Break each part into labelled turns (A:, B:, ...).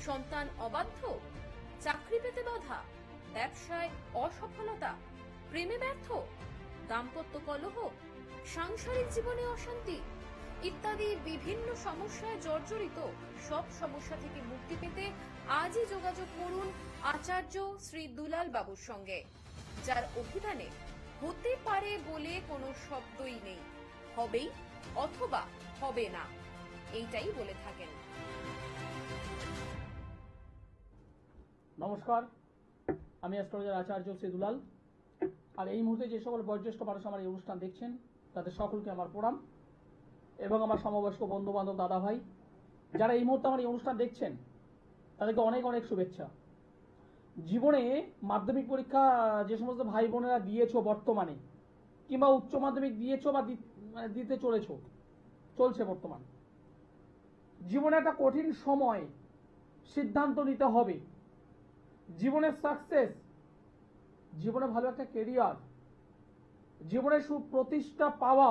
A: সন্তান অবাধ্য, চাকরি পেতে বাধা, ব্যবসায় অসফলতা, প্রেমে ব্যর্থ, দাম্পত্য কলহ, সাংসারিক জীবনে অশান্তি ইত্যাদি বিভিন্ন সমস্যায় জর্জরিত সব সমস্যা থেকে মুক্তি পেতে আজই যোগাযোগ করুন আচার্য শ্রী দুলাল বাবুর সঙ্গে, যার অভিধানে হতে পারে বলে কোনো শব্দই নেই, হবেই অথবা হবে না, এইটাই বলে থাকেন।
B: নমস্কার, আমি অ্যাস্ট্রোলজার আচার্য শ্রী দুলাল। আর এই মুহূর্তে যে সকল বয়োজ্যেষ্ঠ মানুষ আমার এই অনুষ্ঠান দেখছেন তাদের সকলকে আমার প্রণাম এবং আমার সমবয়স্ক বন্ধু বান্ধব দাদা ভাই যারা এই মুহূর্তে আমার এই অনুষ্ঠান দেখছেন তাদেরকে অনেক অনেক শুভেচ্ছা। জীবনে মাধ্যমিক পরীক্ষা যে সমস্ত ভাই বোনেরা দিয়েছো বর্তমানে, কিংবা উচ্চ মাধ্যমিক দিয়েছো বা দিতে চলছে বর্তমান, জীবনে একটা কঠিন সময় সিদ্ধান্ত নিতে হবে। জীবনের সাকসেস, জীবনে ভালো একটা কেরিয়ার, জীবনে সুপ্রতিষ্ঠা পাওয়া,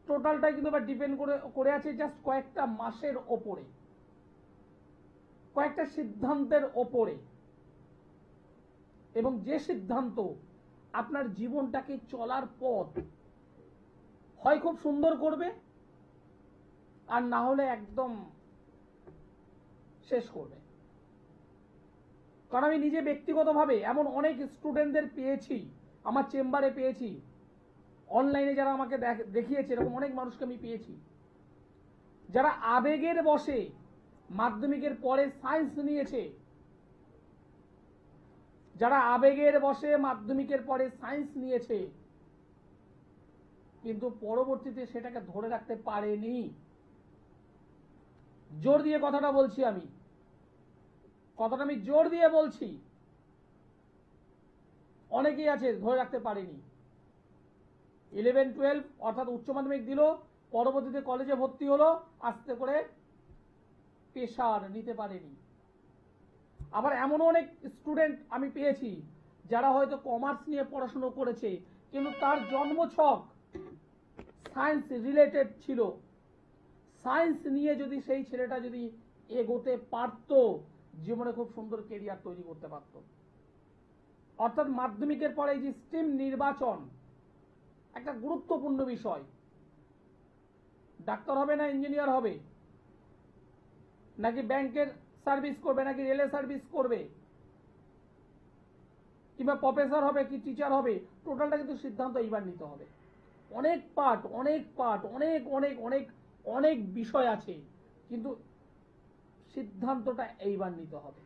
B: টোটালটাই কিন্তু ডিপেন্ড করে আছে জাস্ট কয়েকটা মাসের ওপরে, কয়েকটা সিদ্ধান্তের ওপরে। এবং যে সিদ্ধান্ত আপনার জীবনটাকে চলার পথ হয় খুব সুন্দর করবে, আর না হলে একদম শেষ করবে। কারণ আমি নিজে ব্যক্তিগতভাবে এমন অনেক স্টুডেন্টদের পেয়েছি, আমার চেম্বারে পেয়েছি, অনলাইনে যারা আমাকে দেখিয়েছে, এরকম অনেক মানুষকে আমি পেয়েছি যারা আবেগের বশে মাধ্যমিকের পরে সায়েন্স নিয়েছে, যারা আবেগের বশে মাধ্যমিকের পরে সায়েন্স নিয়েছে, কিন্তু পরবর্তীতে সেটাকে ধরে রাখতে পারেনি। জোর দিয়ে কথাটা বলছি, আমি জোর দিয়ে বলছি, অনেকেই আছে ধরে রাখতে পারেনি। 11-12 অর্থাৎ উচ্চ মাধ্যমিক দিল, পরবর্তীতে কলেজে ভর্তি হলো, আস্তে করে পেশার নিতে পারেনি। আবার এমন অনেক স্টুডেন্ট আমি পেয়েছি যারা হয়তো কমার্স নিয়ে পড়াশোনা করেছে, কিন্তু তার জন্মছক সায়েন্স রিলেটেড ছিল। সায়েন্স নিয়ে যদি সেই ছেলেটা যদি এগোতে পারত, জীবনে খুব সুন্দর কেরিয়ার তৈরি করতে পারত। অর্থাৎ মাধ্যমিকের পরে এই যে স্ট্রিম নির্বাচন একটা গুরুত্বপূর্ণ বিষয়। ডাক্তার হবে না ইঞ্জিনিয়ার হবে, নাকি ব্যাংকের সার্ভিস করবে, নাকি রেলে সার্ভিস করবে, কিংবা প্রফেসর হবে কি টিচার হবে, টোটালটা কিন্তু সিদ্ধান্ত এইবার নিতে হবে। অনেক পার্ট, অনেক অনেক অনেক অনেক বিষয় আছে, কিন্তু সিদ্ধান্তটা এইবার নিতে হবে।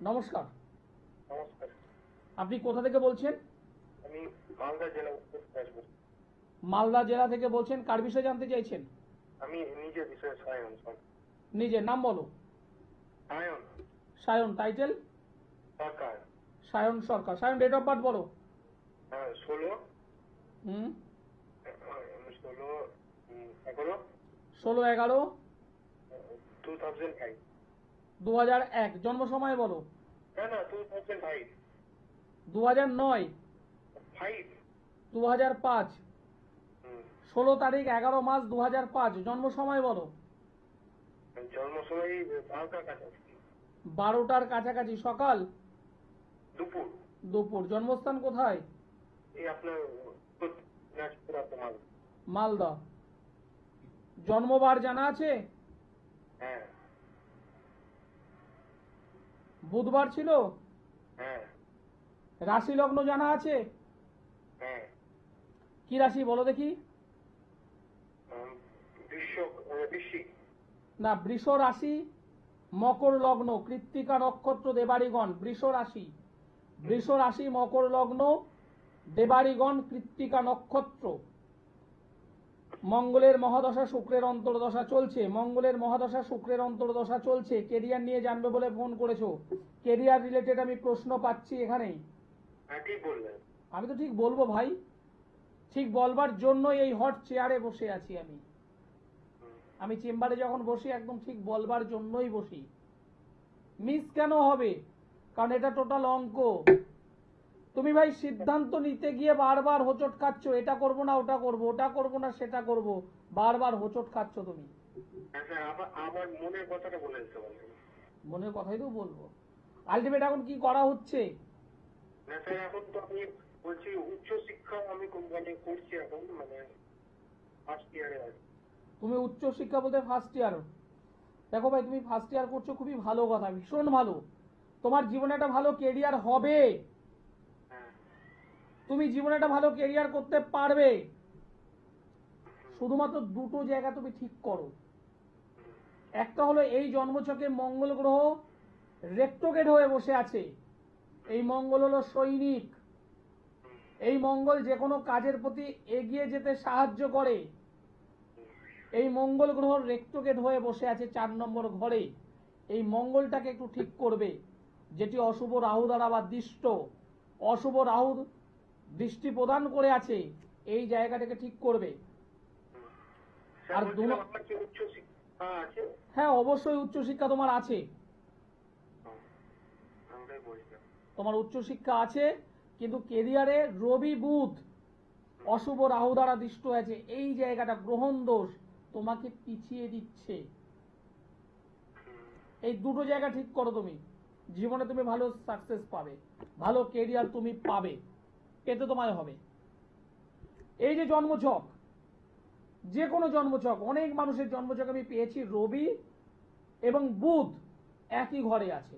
B: নমস্কার।
C: নমস্কার।
B: আপনি কোথা থেকে বলছেন?
C: আমি মালদা জেলা।
B: মালদা জেলা থেকে বলছেন। কার বিষয়ে জানতে চাইছেন?
C: আমি নিজের বিষয়ে সায়ন।
B: নিজের নাম বলো।
C: Sayan.
B: Sayan title?
C: Sarkar.
B: Sayan Sarkar. Sayan date of birth বলো।
C: 16
B: 11
C: 2005।
B: 2001। জন্ম সময় বলো।
C: না 2005।
B: 2009।
C: 5।
B: 2005। 16 তারিখ 11 মাস 2005। জন্ম সময় বলো।
C: জন্ম সময় 12টার কাছাকাছি।
B: 12টার কাছাকাছি। সকাল?
C: দুপুর।
B: জন্মস্থান কোথায়?
C: এই আপনার
B: মালদা। জন্মবার জানা আছে?
C: হ্যাঁ।
B: বুধবার ছিল?
C: হ্যাঁ।
B: রাশি লগ্ন জানা আছে?
C: হ্যাঁ।
B: কি রাশি বলো দেখি?
C: বৃশ্চিক।
B: না, বৃষ রাশি, মকর লগ্ন, কৃত্তিকা নক্ষত্র, দেবাড়িগণ। বৃষ রাশি, মকর লগ্ন, দেবাড়িগণ, কৃত্তিকা নক্ষত্র। মঙ্গলের মহাদশা, শুক্রের অন্তর্দশা চলছে। কেরিয়ার নিয়ে জানবে বলে ফোন করেছো। কেরিয়ার রিলেটেড আমি প্রশ্ন পাচ্ছি এখানে।
C: ঠিক বললেন।
B: আমি তো ঠিক বলবো ভাই, ঠিক বলবার জন্য এই হট চেয়ারে বসে আছি। আমি চেম্বারে যখন বসি একদম ঠিক বলবার জন্যই বসি। মিস কেন হবে? কারণ এটা টোটাল অঙ্ক। তুমি ভাই সিদ্ধান্ত নিতে গিয়ে বারবার হোঁচট খাচ্ছ, এটা করব না ওটা করব, ওটা করব না সেটা করব, বারবার হোঁচট খাচ্ছ তুমি।
C: আবার মনের কথাটা বলে দিতে পারলেন।
B: মনের কথাই তো বলবো। আলটিমেট এখন কি করা হচ্ছে?
C: না স্যার, এখন তো আমি বলছি উচ্চ শিক্ষা আমি মানে করছি এখন, মানে ফার্স্ট ইয়ারে আছি।
B: তুমি উচ্চ শিক্ষা বলতে ফার্স্ট ইয়ার? দেখো ভাই, তুমি ফার্স্ট ইয়ার করছো, খুবই ভালো কথা, ভীষণ ভালো। তোমার জীবনে একটা ভালো কেরিয়ার হবে,
C: হ্যাঁ।
B: তুমি জীবনে একটা ভালো কেরিয়ার করতে পারবে। শুধুমাত্র দুটো জায়গা তুমি ঠিক করো। একটা হলো এই জন্মছকে মঙ্গল গ্রহ রেট্রোগেট হয়ে বসে আছে। এই মঙ্গল হলো সৈনিক। এই মঙ্গল যে কোনো কাজের প্রতি এগিয়ে যেতে সাহায্য করে। এই মঙ্গল গ্রহ রেট্রোগেট হয়ে বসে আছে 4 নম্বর ঘরে। এই মঙ্গলটাকে একটু ঠিক করবে, যেটি অশুভ রাহু দ্বারা বা দৃষ্ট। অশুভ রাহু দৃষ্টি প্রদান করে আছে, এই জায়গাটাকে ঠিক করবে। আর
C: আমার কি উচ্চ শিক্ষা আছে?
B: হ্যাঁ, অবশ্যই উচ্চশিক্ষা তোমার আছে।
C: আমরাই বলছিলাম।
B: তোমার উচ্চশিক্ষা আছে, কিন্তু কেরিয়ারে রবি বুধ অশুভ রাহু দ্বারা দৃষ্ট আছে। এই জায়গাটা গ্রহণ দোষ তোমাকে পিছিয়ে দিচ্ছে। এই দুটো জায়গা ঠিক করো, তুমি জীবনে তুমি ভালো সাকসেস পাবে, ভালো কেরিয়ার তুমি পাবে, পেতে তোমায় হবে। এই যে জন্মছক, যে কোনো জন্মছক, অনেক মানুষের জন্মছক আমি পেয়েছি রবি এবং বুধ একই ঘরে আছে।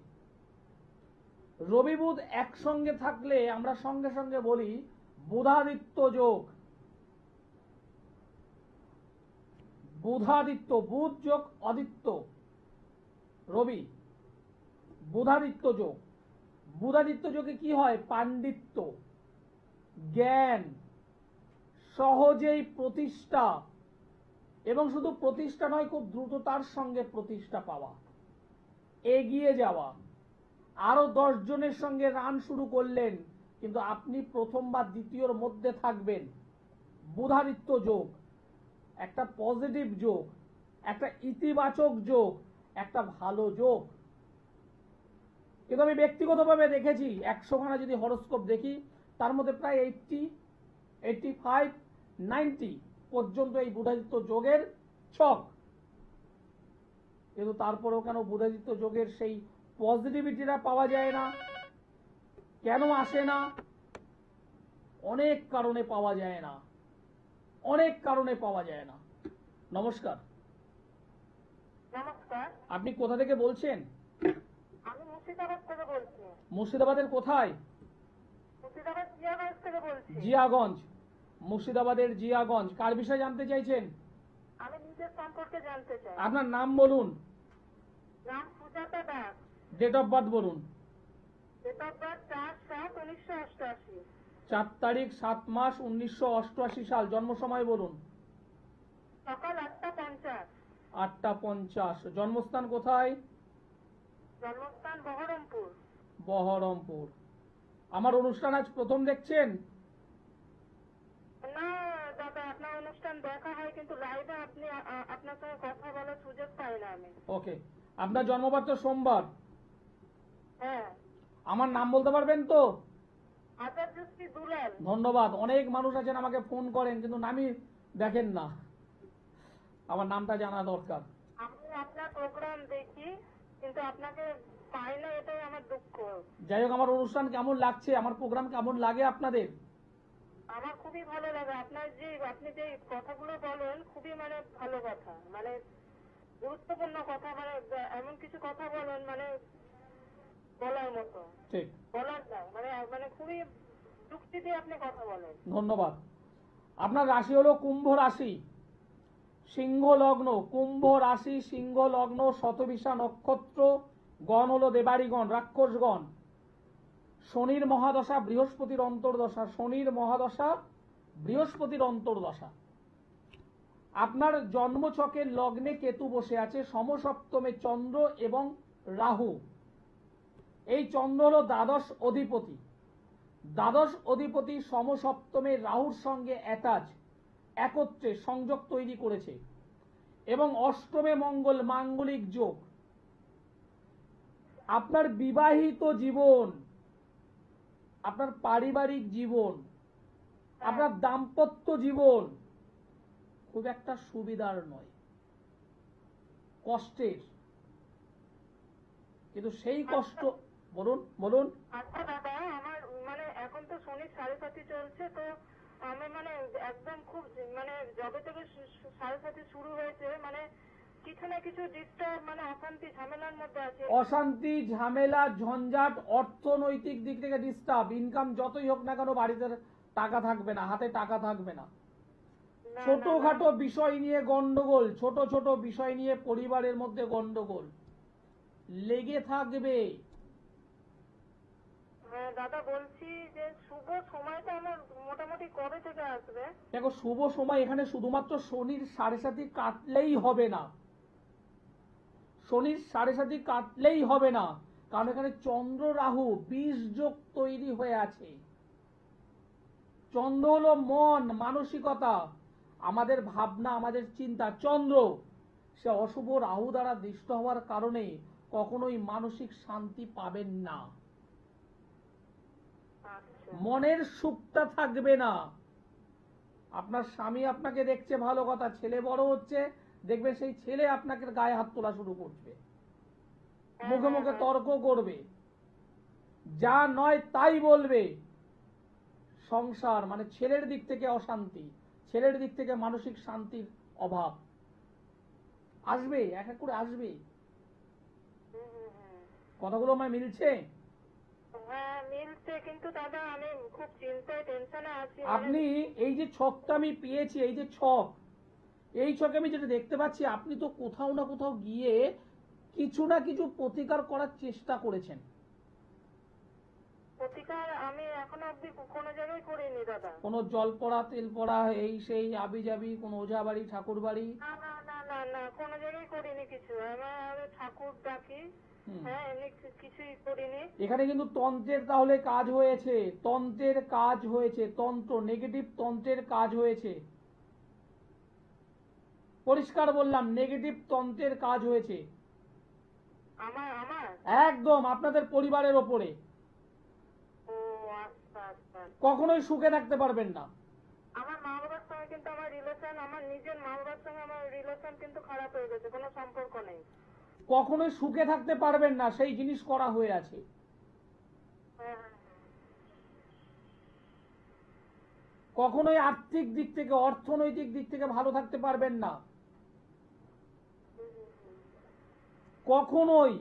B: রবি বুধ একসঙ্গে থাকলে আমরা সঙ্গে সঙ্গে বলি বুধাদিত্য যোগ। বুধাদিত্য, বুধ যোগ আদিত্য, রবি বুধাদিত্য যোগ। বুধাদিত্য যোগে কি হয়? পাণ্ডিত্য, জ্ঞান, সহজেই প্রতিষ্ঠা, এবং শুধু প্রতিষ্ঠা নয়, খুব দ্রুততার সঙ্গে প্রতিষ্ঠা পাওয়া, এগিয়ে যাওয়া। আরো 10 জনের সঙ্গে রান শুরু করলেন, কিন্তু আপনি প্রথম বা দ্বিতীয়র মধ্যে থাকবেন। বুধাদিত্য যোগ একটা পজিটিভ যোগ, একটা ইতিবাচক যোগ, একটা ভালো যোগ। কিন্তু আমি ব্যক্তিগতভাবে দেখেছি 100 খানা যদি হরোস্কোপ দেখি, তার মধ্যে প্রায় 80, 85, 90 পর্যন্ত এই বুধাদিত্য যোগের ছক। কিন্তু তারপরেও কেন বুধাদিত্য যোগের সেই পজিটিভিটিটা পাওয়া যায় না? কেন আসে না? অনেক কারণে পাওয়া যায় না, অনেক কারণে পাওয়া যায় না। নমস্কার।
D: নমস্কার,
B: আপনি কোথা থেকে বলছেন?
D: আমি মুর্শিদাবাদ থেকে বলছি।
B: মুর্শিদাবাদের কোথায়?
D: মুর্শিদাবাদ জিয়াগঞ্জ থেকে বলছি।
B: জিয়াগঞ্জ। মুর্শিদাবাদের জিয়াগঞ্জ। কার বিষয়ে জানতে চাইছেন?
D: আমি নিজের সম্পর্কে জানতে চাই।
B: আপনার নাম বলুন।
D: নাম Sujata Das.
B: Date of birth বলুন।
D: Date of birth 4/7/1988।
B: 4 তারিখ 7 মাস 1988 সাল। জন্ম সময় বলুন।
D: সকাল 8:50।
B: 8:50। জন্মস্থান কোথায়?
D: জন্মস্থান বহরমপুর।
B: বহরমপুর। আমার অনুষ্ঠান আজ প্রথম দেখছেন?
D: না দাদা, আপনার অনুষ্ঠান দেখা হয়, কিন্তু লাইভে আপনার সঙ্গে কথা বলার সুযোগ পাই না আমি।
B: ওকে। আপনার জন্মবার তো সোমবার।
D: হ্যাঁ।
B: আমার নাম বলতে পারবেন তো?
D: আচার্যশ্রী দুলাল।
B: ধন্যবাদ। অনেক মানুষ আছেন আমাকে ফোন করেন, কিন্তু নামই দেখেন না। আমার নামটা জানা দরকার।
D: আমি আপনার প্রোগ্রাম দেখি, কিন্তু আপনাকে পাই না, এটাই আমার দুঃখ।
B: যাই হোক, আমার অনুষ্ঠান কেমন লাগছে, আমার প্রোগ্রাম কেমন লাগে আপনাদের?
D: আমার খুবই ভালো লাগে। আপনি যে কথাগুলো বলেন, খুবই মানে ভালো কথা, মানে গুরুত্বপূর্ণ কথা, মানে এমন কিছু কথা বলেন মানে বলার মতো,
B: ঠিক।
D: বলার না, মানে মানে খুবই যুক্তি দিয়ে আপনি কথা বলেন।
B: ধন্যবাদ। আপনার রাশি হলো কুম্ভ রাশি, সিংহ লগ্ন। কুম্ভ রাশি, সিংহ লগ্ন, শতবিশা নক্ষত্র, গণ হলো দেবাড়িগণ, রাক্ষসগণ। শনির মহাদশা, বৃহস্পতির অন্তর্দশা। শনির মহাদশা, বৃহস্পতির অন্তর্দশা। আপনার জন্মছকের লগ্নে কেতু বসে আছে, সমসপ্তমে চন্দ্র এবং রাহু। এই চন্দ্র হলো দ্বাদশ অধিপতি। দ্বাদশ অধিপতি সমসপ্তমে রাহুর সঙ্গে অ্যাটাচ, একত্রে সংযোগ তৈরি করেছে, এবং অষ্টমে মঙ্গল, মাঙ্গলিক যোগ। আপনার বিবাহিত জীবন, আপনার পারিবারিক জীবন, আপনার দাম্পত্য জীবন খুব একটা সুবিধার নয়, কষ্টের। কিন্তু সেই কষ্ট, বলুন বলুন।
D: আচ্ছা দাদা, আমার মানে এখন তো শনির 7.5 চলছে, তো আমি মানে একদম খুব মানে যবে থেকে 7.5 শুরু হয়েছে, মানে কিছু না কিছু ডিস্টার্ব, মানে অশান্তি ঝামেলার মধ্যে আছে।
B: অশান্তি, ঝামেলা, ঝঞ্ঝাট, অর্থনৈতিক দিক থেকে ডিস্টার্ব। ইনকাম যতই হোক না কেন বাড়িতে টাকা থাকবে না, হাতে টাকা থাকবে না।
D: না,
B: ছোটখাটো বিষয় নিয়ে গন্ডগোল, ছোট ছোট বিষয় নিয়ে পরিবারের মধ্যে গন্ডগোল লেগে থাকবে।
D: হ্যাঁ দাদা, বলছি যে শুভ সময়টা আমার মোটামুটি কবে থেকে আসবে?
B: দেখো, শুভ সময় এখানে শুধুমাত্র শনির 7.5 কাটলেই হবে না, শনির 7.5 কাটলেই হবে না, কারণ এখানে চন্দ্র রাহু 20 যোগ তৈরি হয়ে আছে। চন্দ্র হলো মন, মানসিকতা, আমাদের ভাবনা, আমাদের চিন্তা। চন্দ্র সে অশুভ রাহু দ্বারা দৃষ্ট হওয়ার কারণে কখনোই মানসিক শান্তি পাবেন না,
D: আচ্ছা।
B: মনের সুখটা থাকবে না। আপনার স্বামী আপনাকে দেখছে ভালো কথা, ছেলে বড় হচ্ছে, দেখবে সেই ছেলে আপনাকে গায়ে হাত তোলা শুরু করবে, মুখে মুখে তর্ক করবে, যা নয় তাই বলবে। সংসার মানে ছেলের দিক থেকে অশান্তি, ছেলের দিক থেকে মানসিক শান্তির অভাব আসবে, এক এক করে আসবে। কথাগুলো আমার মিলছে?
D: হ্যাঁ মিলছে, কিন্তু দাদা আমি খুব চিন্তায় টেনশনে আছি।
B: আপনি এই যে ছকটা আমি পেয়েছি, এই যে ছক, এই ছকে আমি যেটা দেখতে পাচ্ছি, আপনি তো কোথাও না কোথাও গিয়ে কিছু না কিছু প্রতিকার করার চেষ্টা করেছেন।
D: প্রতিকার আমি এখনো অব্দি কোনো জায়গায় করিনি দাদা।
B: কোনো জল পড়া, তেল পড়া, এই সেই আবি যাবি, কোনো ওঝা বাড়ি, ঠাকুর বাড়ি?
D: না না না না না, কোনো জায়গায় করিনি কিছু। আমি ঠাকুর ডাকি, হ্যাঁ এমনি কিছুই করিনি।
B: এখানে কিন্তু তন্ত্রের তাহলে কাজ হয়েছে, তন্ত্রের কাজ হয়েছে, তন্ত্র, নেগেটিভ তন্ত্রের কাজ হয়েছে। পরিষ্কার বললাম, নেগেটিভ তন্ত্রের কাজ হয়েছে
D: আমার আমার
B: একদম আপনাদের পরিবারের ওপরে।
D: ও আচ্ছা আচ্ছা।
B: কখনোই সুখে থাকতে পারবেন না।
D: আমার মা বাবার সঙ্গে কিন্তু আমার রিলেশন, আমার নিজের মা বাবার সঙ্গে আমার রিলেশন কিন্তু খারাপ হয়ে গেছে, কোনো সম্পর্ক নেই।
B: কখনোই সুখে থাকতে পারবেন না, সেই জিনিস করা হয়ে আছে।
D: হ্যাঁ হ্যাঁ
B: কখনোই আর্থিক দিক থেকে, অর্থনৈতিক দিক থেকে ভালো থাকতে পারবেন না, কখনোই।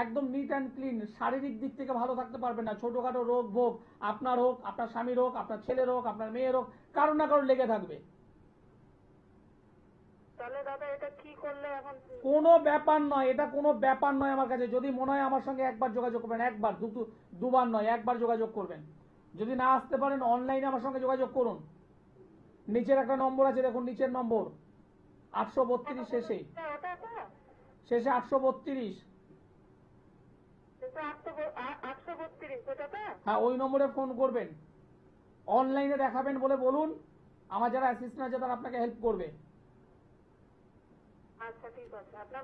B: একদম নিট অ্যান্ড ক্লিন, শারীরিক দিক থেকে ভালো থাকতে পারবেন না। ছোটখাটো রোগ ভোগ, আপনার হোক, আপনার স্বামীর হোক, আপনার ছেলের হোক, আপনার মেয়ের হোক, কারো না কারো লেগে থাকবে।
D: তাহলে দাদা এটা কি করলে এখন?
B: কোনো ব্যাপার নয়, এটা কোনো ব্যাপার নয় আমার কাছে। যদি মনে হয় আমার সঙ্গে একবার যোগাযোগ করবেন, একবার, দুবার নয়, একবার যোগাযোগ করবেন। যদি না আসতে পারেন অনলাইনে আমার সঙ্গে যোগাযোগ করুন। নিচের একটা নম্বর আছে, দেখুন নিচের নম্বর 832 শেষে,
D: ওটা তো
B: শেষে 832।
D: 832 ওটা তো?
B: হ্যাঁ, ওই নম্বরে ফোন করবেন, অনলাইনে দেখাবেন বলে বলুন, আমার যারা অ্যাসিস্ট্যান্ট আছে তারা আপনাকে হেল্প করবে।
D: আচ্ছা ঠিক আছে। আপনার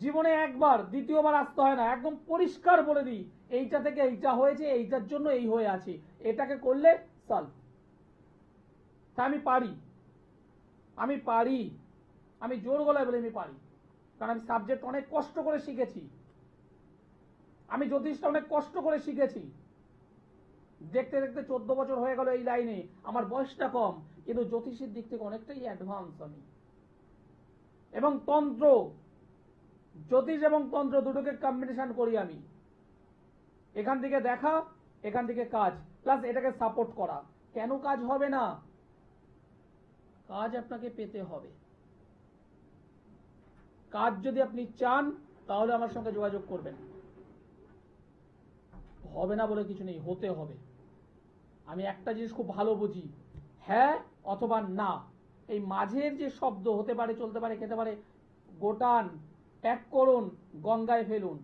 B: জীবনে একবার, দ্বিতীয়বার আসতে হয় না। একদম পরিষ্কার বলে দিই, এইটা থেকে এইটা হয়েছে, এইটার জন্য এই হয়ে আছে, এটাকে করলে সলভ। তা আমি পারি, আমি পারি, আমি জোর গলায় বলে আমি পারি, কারণ আমি সাবজেক্ট অনেক কষ্ট করে শিখেছি, আমি জ্যোতিষটা অনেক কষ্ট করে শিখেছি। দেখতে দেখতে 14 বছর হয়ে গেল এই লাইনে, আমার বয়সটা কম, কিন্তু জ্যোতিষের দিক থেকে অনেকটাই অ্যাডভান্স আমি। এবং তন্ত্র, জ্যোতিষ এবং তন্ত্র দুটোকে কম্বিনেশন করি আমি। এখান থেকে দেখা, এখান থেকে কাজ, প্লাস এটাকে সাপোর্ট করা। কেন কাজ হবে না? কাজ আপনাকে পেতে হবে। কাজ যদি আপনি চান তাহলে আমার সঙ্গে যোগাযোগ করবেন। হবে না বলে কিছু নেই, হতে হবে। আমি একটা জিনিস খুব ভালো বুঝি, হ্যাঁ অথবা না। এই মাঝের যে শব্দ, হতে পারে, চলতে পারে, খেতে পারে, গোটান, ত্যাগ করুন, গঙ্গায় ফেলুন।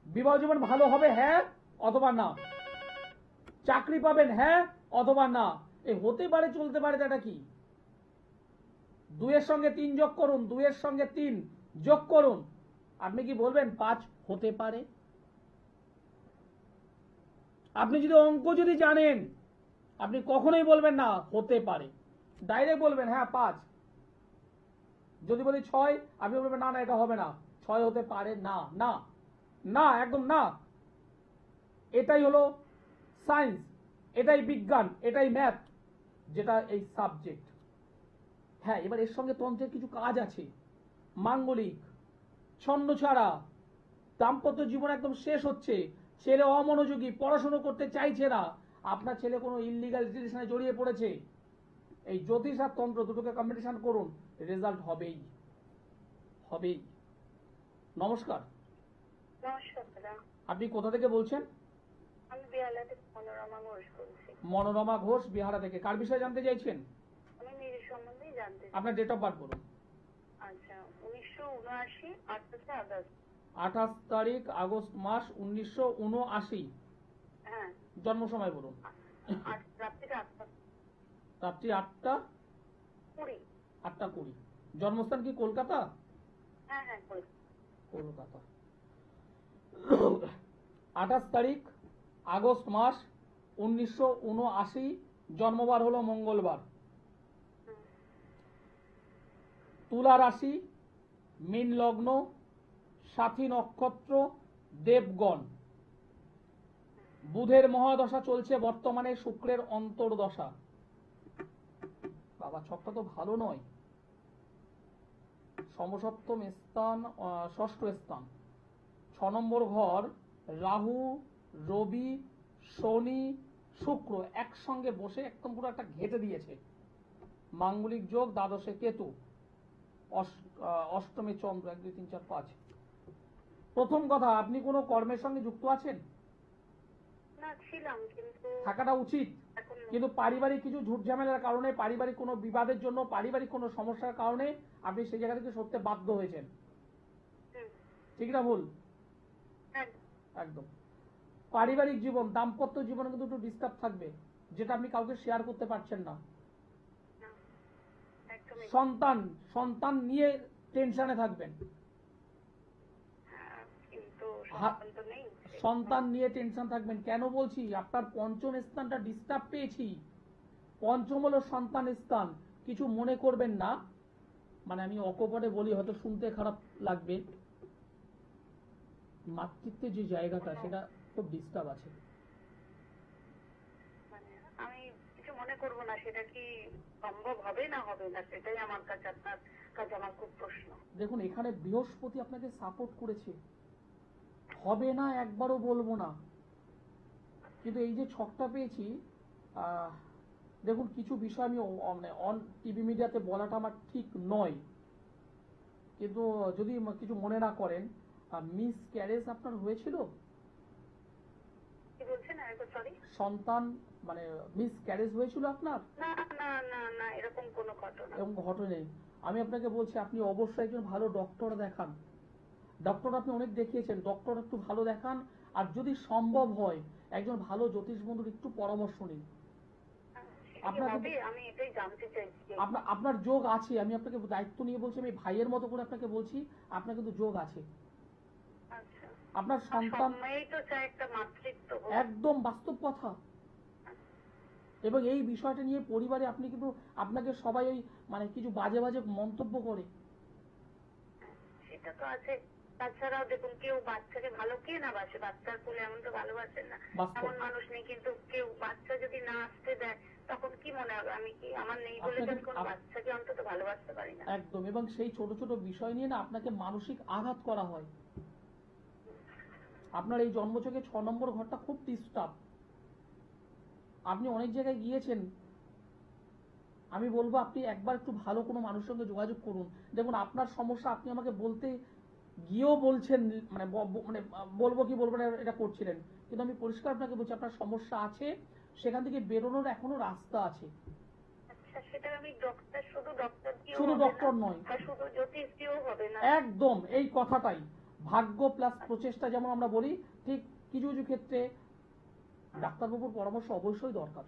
B: বিবাহ জীবন ভালো হবে, হ্যাঁ অথবা না। চাকরি পাবেন, হ্যাঁ অথবা না। এই হতে পারে, চলতে পারে, এটা কি? 2 এর সঙ্গে 3 যোগ করুন, 2 এর সঙ্গে 3 যোগ করুন। আপনি কি বলবেন 5 হতে পারে? আপনি যদি অঙ্ক যদি জানেন, আপনি কখনোই বলবেন না হতে পারে, ডাইরেক্ট বলবেন হ্যাঁ 5। যদি বলি 6, আপনি বলবেন না না এটা হবে না, 6 হতে পারে না, না না, একদম না। এটাই হলো সায়েন্স, এটাই বিজ্ঞান, এটাই ম্যাথ, যেটা এই সাবজেক্ট। হ্যাঁ, এবার এর সঙ্গে তন্ত্রের কিছু কাজ আছে, মাঙ্গলিক, ছন্ন ছাড়া, দাম্পত্য জীবন একদম শেষ হচ্ছে, ছেলে অমনোযোগী, পড়াশোনা করতে চাইছে না, আপনার ছেলে কোনো ইললিগাল রিলেশনে জড়িয়ে পড়েছে, এই জ্যোতিষ আর তন্ত্র দুটোকে কম্বিনেশন করুন, রেজাল্ট হবেই হবেই। নমস্কার,
D: নমস্কার দাদা,
B: আপনি কোথা থেকে বলছেন?
D: আমি বিয়ালা থেকে মনোরমা ঘোষ বলছি।
B: মনোরমা ঘোষ, বিহারা থেকে। কার বিষয়ে জানতে চাইছেন?
D: আমি মেয়ের সম্বন্ধেই জানতে চাই।
B: আপনার ডেট অফ বার্থ বলুন।
D: আচ্ছা, 1979, 28 আগস্ট।
B: 28 তারিখ আগস্ট মাস 1979।
D: হ্যাঁ,
B: জন্ম সময় বলুন।
D: রাত্রিটা 8টা
B: রাত্রি 8টা
D: 20।
B: 8টা 20। জন্মস্থান কি কলকাতা?
D: হ্যাঁ হ্যাঁ,
B: কলকাতা। 28 তারিখ আগস্ট মাস 1979, জন্মবার হলো মঙ্গলবার। তুলা রাশি, মীন লগ্ন, সাথী নক্ষত্র, দেবগণ। বুধের মহাদশা চলছে বর্তমানে, শুক্রের অন্তর্দশা। বাবা, ছকটা তো ভালো নয়। সমসপ্তম স্থান, ষষ্ঠ স্থান, 6 নম্বর ঘর, রাহু, রবি, শনি, শুক্র একসঙ্গে বসে একদম পুরো একটা ঘেটে দিয়েছে। মাঙ্গলিক যোগ, দ্বাদশে কেতু, অষ্টমে চন্দ্র, 1 2 3 4 5। প্রথম কথা, আপনি কোনো কর্মের সঙ্গে যুক্ত আছেন?
D: না ছিলাম, কিন্তু
B: থাকাটা উচিত,
D: এখন
B: কিন্তু পারিবারিক কিছু ঝুট ঝামেলার কারণে, পারিবারিক কোনো বিবাদের জন্য, পারিবারিক কোনো সমস্যার কারণে আপনি সেই জায়গা থেকে সরতে বাধ্য হয়েছেন। ঠিক না ভুল?
D: হ্যাঁ,
B: একদম। পারিবারিক জীবন, দাম্পত্য জীবনে কিন্তু একটু ডিস্টার্ব থাকবে, যেটা আপনি কাউকে শেয়ার করতে পারছেন না।
D: একদমই।
B: সন্তান নিয়ে টেনশনে থাকবেন,
D: হ্যাঁ, কিন্তু সন্তান তো নেই।
B: সন্তান নিয়ে টেনশন থাকবেন। কেন বলছি? আপনার পঞ্চম স্থানটা ডিস্টার্ব পেয়েছি। পঞ্চম হলো সন্তান স্থান। কিছু মনে করবেন না, মানে আমি অকপটে বলি, হয়তো শুনতে খারাপ লাগবে, মাতৃত্বের যে জায়গাটা সেটা খুব ডিস্টার্ব আছে।
D: মানে আমি কিছু মনে করব না, সেটা কি সম্ভব হবে না হবে না, সেটাই আমার কাছে, আপনার কাছে আমার খুব প্রশ্ন।
B: দেখুন, এখানে বৃহস্পতি আপনাকে সাপোর্ট করেছে, হবে না একবারও বলবো না, কিন্তু এই যে ছকটা পেয়েছি, দেখুন কিছু বিষয় আমি মানে অন টিভি মিডিয়াতে বলাটা আমার ঠিক নয়, কিন্তু যদি কিছু মনে না করেন, মিস ক্যারেজ আপনার হয়েছিল?
D: কি বলছেন? সরি,
B: সন্তান মানে মিস ক্যারেজ হয়েছিল আপনার?
D: না না না না, এরকম কোনো ঘটনা।
B: এরকম ঘটনা নেই। আমি আপনাকে বলছি, আপনি অবশ্যই একজন ভালো ডক্টর দেখান। ডক্টর আপনি অনেক দেখিয়েছেন, ডক্টর একটু ভালো দেখান, আর যদি সম্ভব হয় একজন ভালো জ্যোতিষ বন্ধুর একটু পরামর্শ নিন।
D: আমি এটাই জানতে চাইছি।
B: আপনার যোগ আছে, আমি আপনাকে দায়িত্ব নিয়ে বলছি, আমি ভাইয়ের মতো করে আপনাকে বলছি, আপনার কিন্তু যোগ আছে।
D: আচ্ছা,
B: আপনার সন্তান
D: তো চাই একটা মাতৃত্ব,
B: একদম বাস্তব কথা। এবং এই বিষয়টা নিয়ে পরিবারে আপনি কিন্তু, আপনাকে সবাই ওই মানে কিছু বাজে বাজে মন্তব্য করে।
D: সেটা তো আছে। তাছাড়াও দেখুন, কেউ বাচ্চাকে ভালো কে না বাসে, বাচ্চার কোলে এমন তো ভালোবাসেন না, এমন মানুষ নেই। কিন্তু কেউ বাচ্চা যদি না আসতে দেয়, তখন কি মনে হবে আমি কি আমার নেই বলে আমি কোনো বাচ্চাকে অন্তত ভালোবাসতে পারি না?
B: একদম। এবং সেই ছোট ছোট বিষয় নিয়ে না আপনাকে মানসিক আঘাত করা হয়। আপনার এই জন্মছকে 6 নম্বর ঘরটা খুব ডিস্টার্ব। আপনি অনেক জায়গায় গিয়েছেন, আমি বলবো আপনি একবার একটু ভালো কোনো মানুষের সঙ্গে যোগাযোগ করুন। দেখুন, আপনার সমস্যা আপনি আমাকে বলতে গিয়েও বলছেন, মানে মানে বলবো কি বলবো না এটা করছিলেন, কিন্তু আমি পরিষ্কার আপনাকে বলছি আপনার সমস্যা আছে, সেখান থেকে বেরোনোর এখনো রাস্তা আছে।
D: আচ্ছা, সেটা আমি ডক্টর, শুধু
B: ডক্টর নয়,
D: শুধু জ্যোতিষ দিয়েও হবে না।
B: একদম এই কথাটাই, ভাগ্য প্লাস প্রচেষ্টা যেমন আমরা বলি, ঠিক কিছু কিছু ক্ষেত্রে ডাক্তারবাবুর পরামর্শ অবশ্যই দরকার।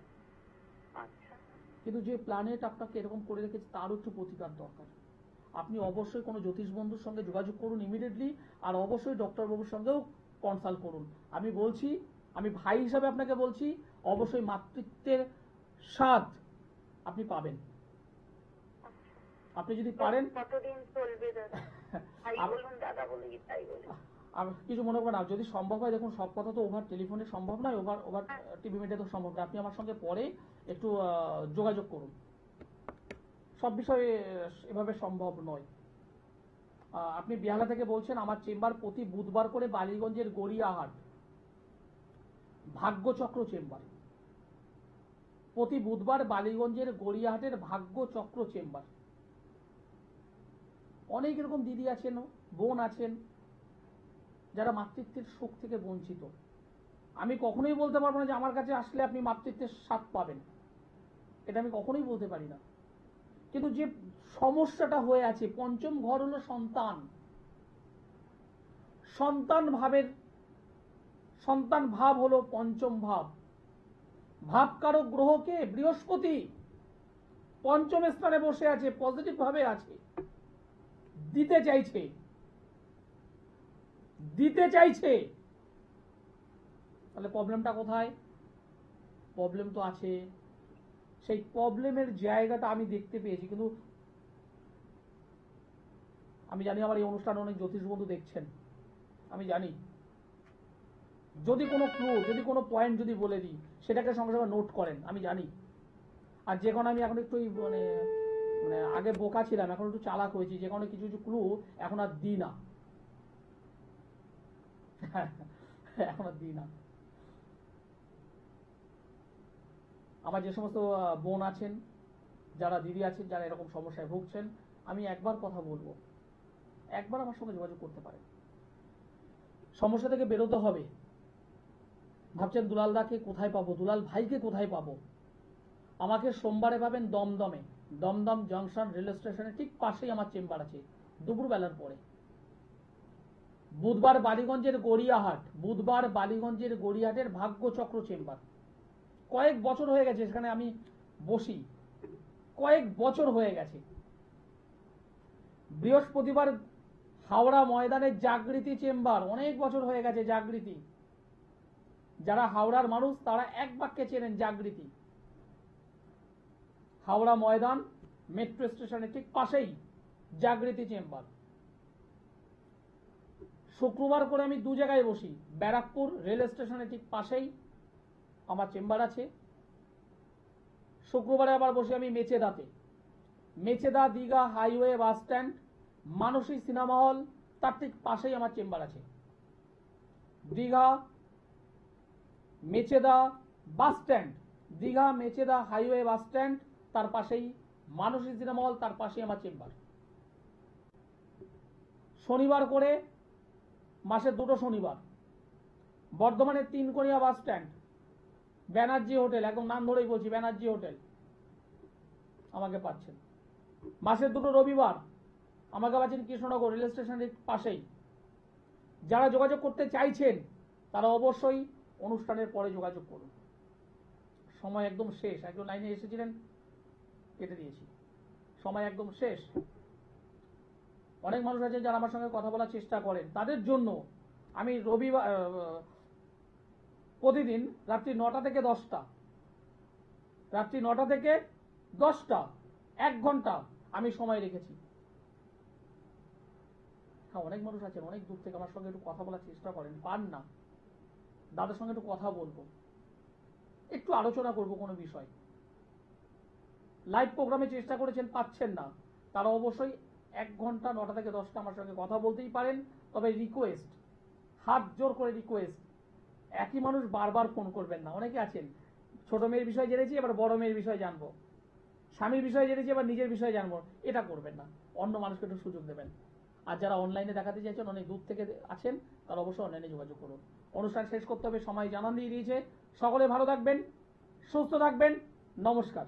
D: আচ্ছা,
B: কিন্তু যে প্ল্যানেট আপনাকে এরকম করে রেখেছে তারও একটু প্রতিকার দরকার। আপনি অবশ্যই কোনো জ্যোতিষ বন্ধুর সঙ্গে যোগাযোগ করুন ইমিডিয়েটলি, আর অবশ্যই ডক্টরবাবুর সঙ্গেও কনসাল্ট করুন। আমি বলছি, আমি ভাই হিসাবে আপনাকে বলছি, অবশ্যই মাতৃত্বের স্বাদ আপনি পাবেন। আপনি যদি পারেন।
D: কতদিন চলবে দাদা? ভাই বলুন, দাদা বলুন, কি তাই বলি।
B: আমি কিছু মনে করেন না, যদি সম্ভব হয়, দেখুন সব কথা তো ওভার টেলিফোনে সম্ভব নয়, ওভার ওভার টিভি মিডিয়া তো সম্ভব নয়। আপনি আমার সঙ্গে পরে একটু যোগাযোগ করুন, সব বিষয়ে এভাবে সম্ভব নয়। আপনি বেহালা থেকে বলছেন, আমার চেম্বার প্রতি বুধবার করে বালিগঞ্জের গড়িয়াহাট ভাগ্যচক্র চেম্বার, প্রতি বুধবার বালিগঞ্জের গড়িয়াহাটের ভাগ্যচক্র চেম্বার। অনেক এরকম দিদি আছেন, বোন আছেন, যারা মাতৃত্বের সুখ থেকে বঞ্চিত। আমি কখনোই বলতে পারবো না যে আমার কাছে আসলে আপনি মাতৃত্বের স্বাদ পাবেন, এটা আমি কখনোই বলতে পারি না। কিন্তু যে সমস্যাটা হয়ে আছে, পঞ্চম ঘর হলো সন্তান, সন্তান ভাব হলো পঞ্চম ভাব। ভাবকারক গ্রহকে বৃহস্পতি পঞ্চম স্থানে বসে আছে, পজিটিভ ভাবে আছে, দিতে চাইছে। তাহলে প্রবলেমটা কোথায়? প্রবলেম তো আছে, সেই প্রবলেমের জায়গাটা আমি দেখতে পেয়েছি। কিন্তু আমি জানি আমার এই অনুষ্ঠানে অনেক জ্যোতিষ বন্ধু দেখছেন, আমি জানি যদি কোনো ক্লু, যদি কোনো পয়েন্ট যদি বলে দিই, সেটাকে সঙ্গে সঙ্গে নোট করেন, আমি জানি। আর যে কারণে আমি এখন একটু মানে আগে বোকা ছিলাম, এখন একটু চালাক হয়েছি, যে কারণে কিছু কিছু ক্লু এখন আর দিই না। এখন আর দিই না। আমার যে সমস্ত বোন আছেন, যারা দিদি আছেন, যারা এরকম সমস্যায় ভুগছেন, আমি একবার কথা বলবো, একবার আমার সঙ্গে যোগাযোগ করতে পারেন। সমস্যা থেকে বেরোতে হবে। ভাবছেন দুলাল দাকে কোথায় পাবো, দুলাল ভাইকে কোথায় পাবো? আমাকে সোমবারে পাবেন দমদমে, দমদম জংশন রেল স্টেশনের ঠিক পাশেই আমার চেম্বার আছে, দুপুরবেলার পরে। বুধবার বালিগঞ্জের গড়িয়াহাটের ভাগ্যচক্র চেম্বার। কয়েক বছর হয়ে গেছে সেখানে আমি বসি, কয়েক বছর হয়ে গেছে। বৃহস্পতিবার হাওড়া ময়দানের জাগৃতি চেম্বার, অনেক বছর হয়ে গেছে জাগৃতি। যারা হাওড়ার মানুষ তারা এক বাক্যে চেনেন জাগৃতি। হাওড়া ময়দান মেট্রো স্টেশনের ঠিক পাশেই জাগৃতি চেম্বার। শুক্রবার করে আমি দু জায়গায় বসি, ব্যারাকপুর রেল স্টেশনের ঠিক পাশেই আমার চেম্বার আছে। শুক্রবারে আবার বসি আমি Mecheda Digha highway bus stand, Manasi cinema hall, তার ঠিক পাশেই আমার চেম্বার আছে। Digha Mecheda bus stand, Digha Mecheda highway bus stand, তার পাশেই মানসী সিনেমা হল, তার পাশেই আমার চেম্বার। শনিবার করে মাসে 2টো শনিবার বর্ধমানের 3 বাস স্ট্যান্ড, ব্যানার্জি হোটেল, একদম নাম ধরেই বলছি, ব্যানার্জি হোটেল, আমাকে পাচ্ছেন। মাসের 2টো রবিবার আমাকে পাচ্ছেন কৃষ্ণনগর রেল স্টেশনের পাশেই। যারা যোগাযোগ করতে চাইছেন তারা অবশ্যই অনুষ্ঠানের পরে যোগাযোগ করুন। সময় একদম শেষ, একজন লাইনে এসেছিলেন, কেটে দিয়েছি, সময় একদম শেষ। অনেক মানুষ আছে যারা আমার সঙ্গে কথা বলার চেষ্টা করেন, তাদের জন্য আমি প্রতিদিন রাত্রি 9টা থেকে 10টা 1 ঘন্টা আমি সময় রেখেছি। হ্যাঁ, অনেক মানুষ আছেন অনেক দূর থেকে আমার সঙ্গে একটু কথা বলার চেষ্টা করেন, পান না। দাদার সঙ্গে একটু কথা বলবো, একটু আলোচনা করব কোনো বিষয়। লাইভ প্রোগ্রামে চেষ্টা করেছেন, পাচ্ছেন না, তারা অবশ্যই 1 ঘন্টা 9টা থেকে 10টা আমার সঙ্গে কথা বলতেই পারেন। তবে রিকোয়েস্ট, হাত জোর করে রিকোয়েস্ট, একই মানুষ বারবার ফোন করবেন না। অনেকে আছেন, ছোট মেয়ের বিষয় জেনেছি এবার বড় মেয়ের বিষয় জানবো, স্বামীর বিষয় জেনেছি এবার নিজের বিষয় জানবো, এটা করবেন না। অন্য মানুষকে একটু সুযোগ দেবেন। আর যারা অনলাইনে দেখাতে চাইছেন, অনেক দূর থেকে আছেন, তারা অবশ্যই অনলাইনে যোগাযোগ করুন। অনুষ্ঠান শেষ করতে হবে, সময় জানান দিয়ে দিয়েছে। সকলে ভালো থাকবেন, সুস্থ থাকবেন, নমস্কার।